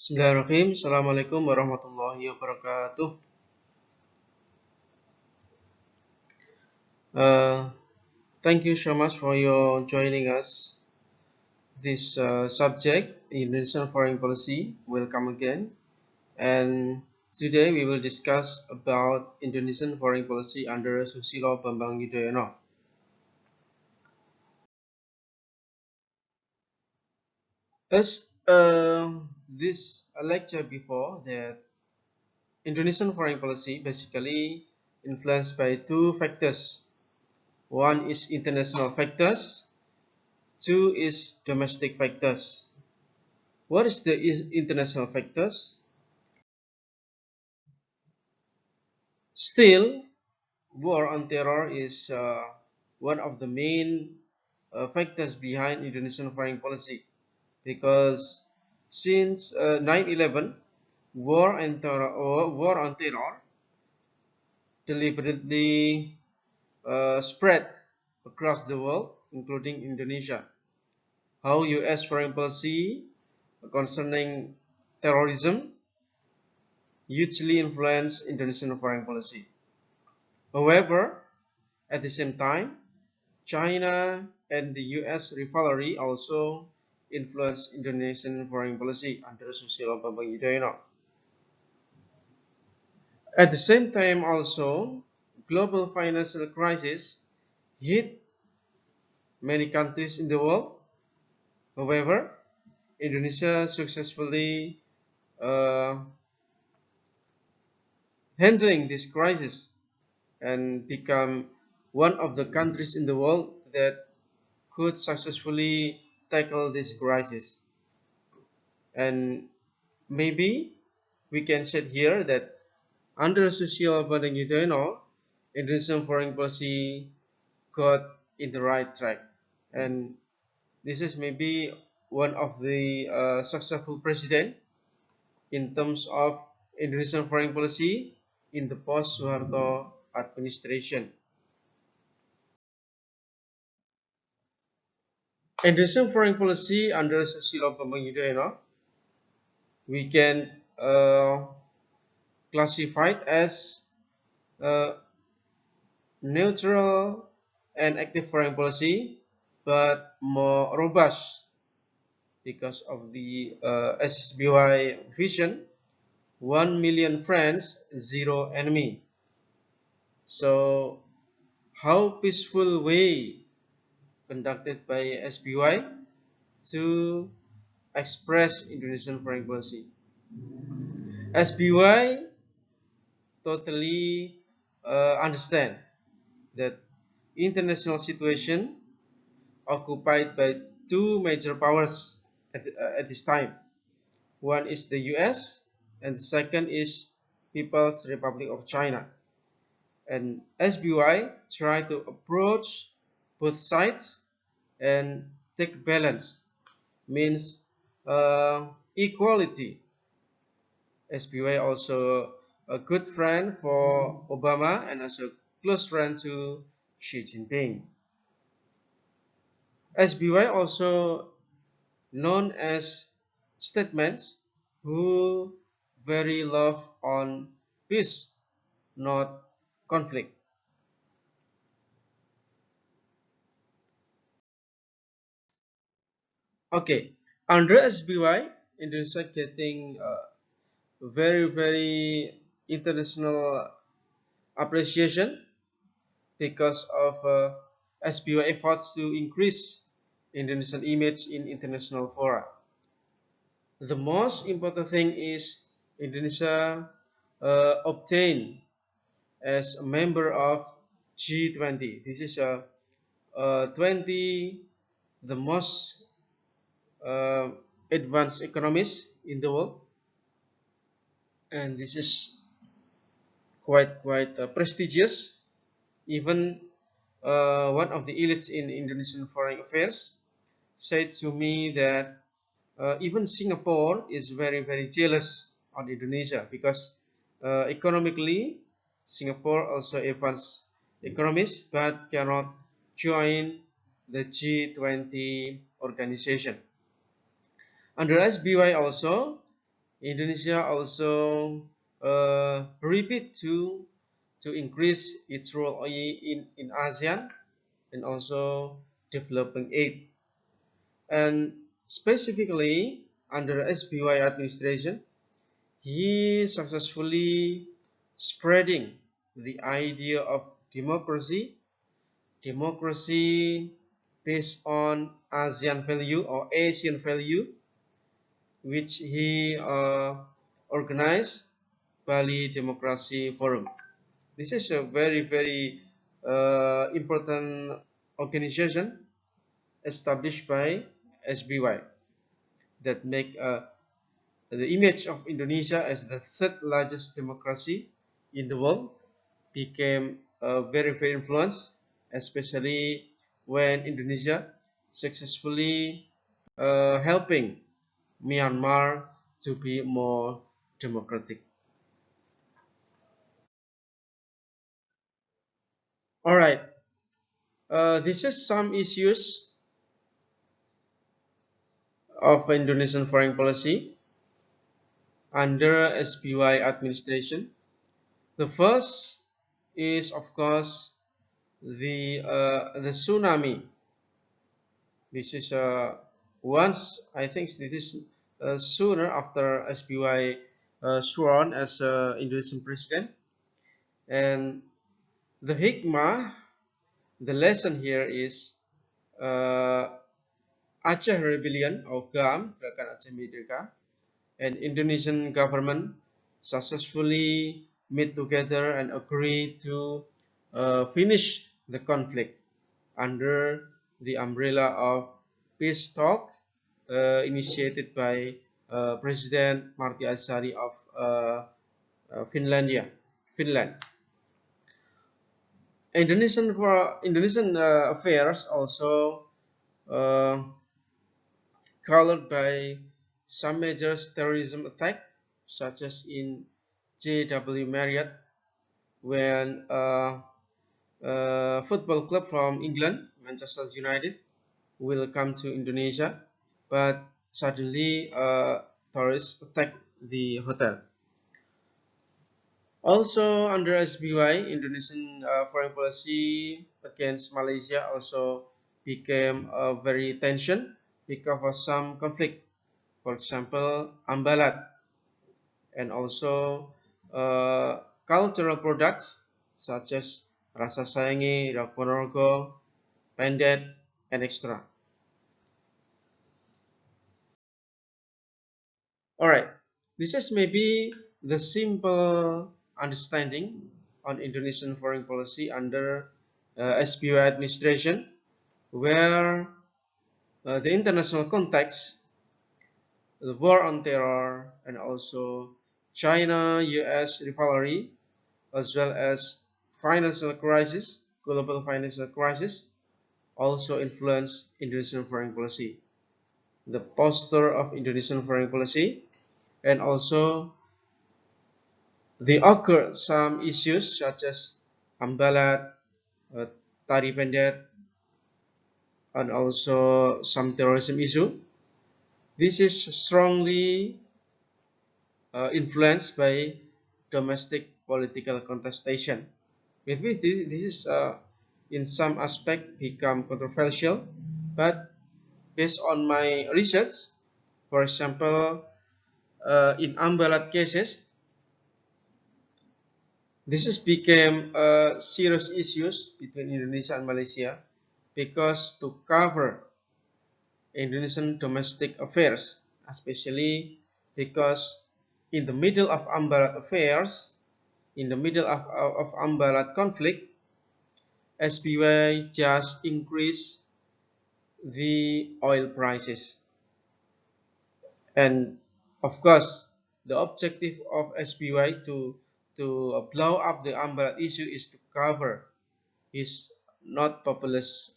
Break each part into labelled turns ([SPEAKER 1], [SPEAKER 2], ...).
[SPEAKER 1] Bismillahirrahmanirrahim. Assalamualaikum warahmatullahi wabarakatuh. Uh, Thank you so much for your joining us. This subject, Indonesian foreign policy. Welcome again. And today we will discuss about Indonesian foreign policy under Susilo Bambang Yudhoyono. As this lecture before, that Indonesian foreign policy basically influenced by two factors. One is international factors. Two is domestic factors. What is the international factors? Still, war on terror is one of the main factors behind Indonesian foreign policy, because since 9/11, war on terror deliberately spread across the world, including Indonesia. How U.S. foreign policy concerning terrorism hugely influenced Indonesian foreign policy. However, at the same time, China and the U.S. rivalry also influenced Indonesian foreign policy under Susilo Bambang Yudhoyono. At the same time also, global financial crisis hit many countries in the world. However, Indonesia successfully uh, handling this crisis and become one of the countries in the world that could successfully tackle this crisis. And maybe we can say here that under Susilo Bambang Yudhoyono, Indonesian foreign policy got in the right track. And this is maybe one of the successful president in terms of Indonesian foreign policy in the post-Suharto administration. Indonesian foreign policy under Susilo Bambang Yudhoyono, we can classify it as neutral and active foreign policy, but more robust because of the SBY vision, 1 million friends, zero enemy. So, how peaceful way conducted by SBY to express Indonesian foreign policy? SBY totally understand that international situation occupied by two major powers at this time. One is the US and the second is People's Republic of China. And SBY try to approach both sides and take balance, means equality. SBY also a good friend for Obama and also close friend to Xi Jinping. SBY also known as statements who very love on peace, not conflict. Okay, under SBY, Indonesia getting very international appreciation because of SBY efforts to increase Indonesian image in international fora. The most important thing is Indonesia obtained as a member of G20. This is a 20 the most uh, advanced economies in the world, and this is quite prestigious. Even one of the elites in Indonesian foreign affairs said to me that even Singapore is very jealous on Indonesia because economically Singapore also advanced economies but cannot join the G20 organization. Under SBY also, Indonesia also repeat to increase its role in ASEAN and also developing aid. And specifically under SBY administration, he successfully spreading the idea of democracy based on ASEAN value or Asian value, which he organized Bali Democracy Forum. This is a very important organization established by SBY that make the image of Indonesia as the third largest democracy in the world became very influenced, especially when Indonesia successfully helping Myanmar to be more democratic. All right, this is some issues of Indonesian foreign policy under SBY administration. The first is, of course, the tsunami. This is once I think this is sooner after SBY sworn as Indonesian president, and the hikmah, the lesson here is uh, Aceh Rebellion or GAM, Gerakan Aceh Merdeka, and Indonesian government successfully meet together and agree to finish the conflict under the umbrella of peace talk initiated by President Marty Asari of Finland. Indonesian affairs also uh, colored by some major terrorism attack, such as in JW Marriott, when a football club from England, Manchester United, will come to Indonesia, but suddenly terrorists attacked the hotel. Also under SBY, Indonesian foreign policy against Malaysia also became very tension because of some conflict. For example, Ambalat, and also cultural products such as Rasa Sayangi, Ponorogo, Pendet, and extra. Alright, this is maybe the simple understanding on Indonesian foreign policy under SBY administration, where the international context, the war on terror, and also China-US rivalry, as well as financial crisis, global financial crisis, also influence Indonesian foreign policy. The posture of Indonesian foreign policy, and also they occur some issues such as Ambalat, uh, Tari Pendet, and also some terrorism issue. This is strongly influenced by domestic political contestation. Maybe this is in some aspect become controversial, but based on my research, for example, in Ambalat cases, this has become serious issues between Indonesia and Malaysia because to cover Indonesian domestic affairs, especially because in the middle of Ambalat affairs, in the middle of Ambalat conflict, SBY just increased the oil prices. And of course, the objective of SBY to blow up the Ambalat issue is to cover his not unpopulous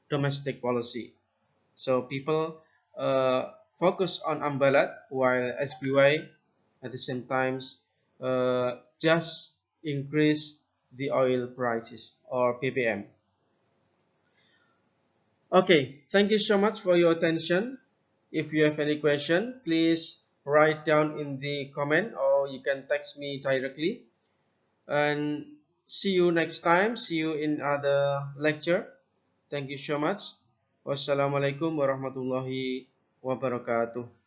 [SPEAKER 1] domestic policy. So people focus on Ambalat while SBY at the same time just increase the oil prices or ppm. Okay, thank you so much for your attention. If you have any question, please write down in the comment or you can text me directly. And see you next time. See you in other lecture. Thank you so much. Wassalamualaikum warahmatullahi wabarakatuh.